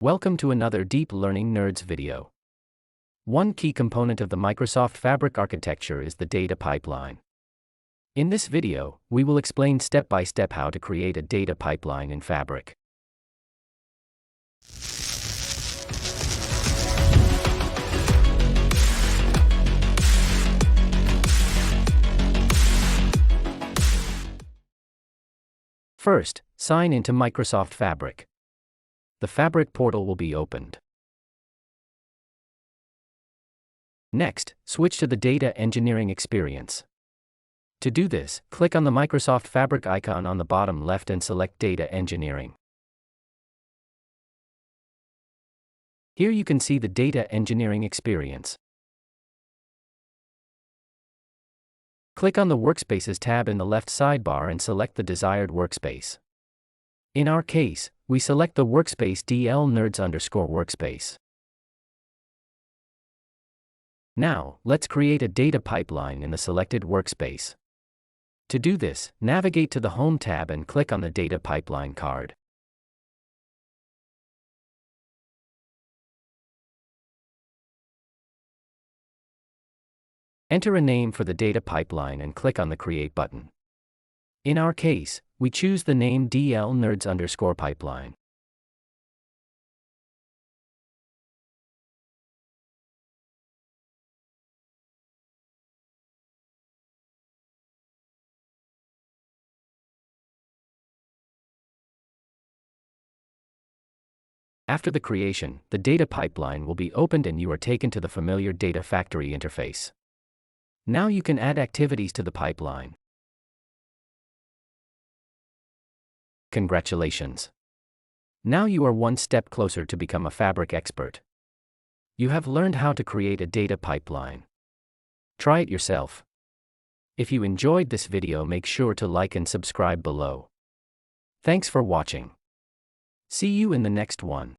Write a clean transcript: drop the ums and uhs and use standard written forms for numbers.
Welcome to another Deep Learning Nerds video. One key component of the Microsoft Fabric architecture is the data pipeline. In this video, we will explain step by step how to create a data pipeline in Fabric. First, sign into Microsoft Fabric. The Fabric portal will be opened. Next, switch to the data engineering experience. To do this, click on the Microsoft Fabric icon on the bottom left and select Data Engineering. Here you can see the data engineering experience. Click on the Workspaces tab in the left sidebar and select the desired workspace. In our case, we select the workspace DL_nerds_workspace. Now, let's create a data pipeline in the selected workspace. To do this, navigate to the Home tab and click on the Data Pipeline card. Enter a name for the data pipeline and click on the Create button. In our case, we choose the name DL_nerds_pipeline. After the creation, the data pipeline will be opened and you are taken to the familiar Data Factory interface. Now you can add activities to the pipeline. Congratulations! Now you are one step closer to become a Fabric expert. You have learned how to create a data pipeline. Try it yourself. If you enjoyed this video, make sure to like and subscribe below. Thanks for watching. See you in the next one.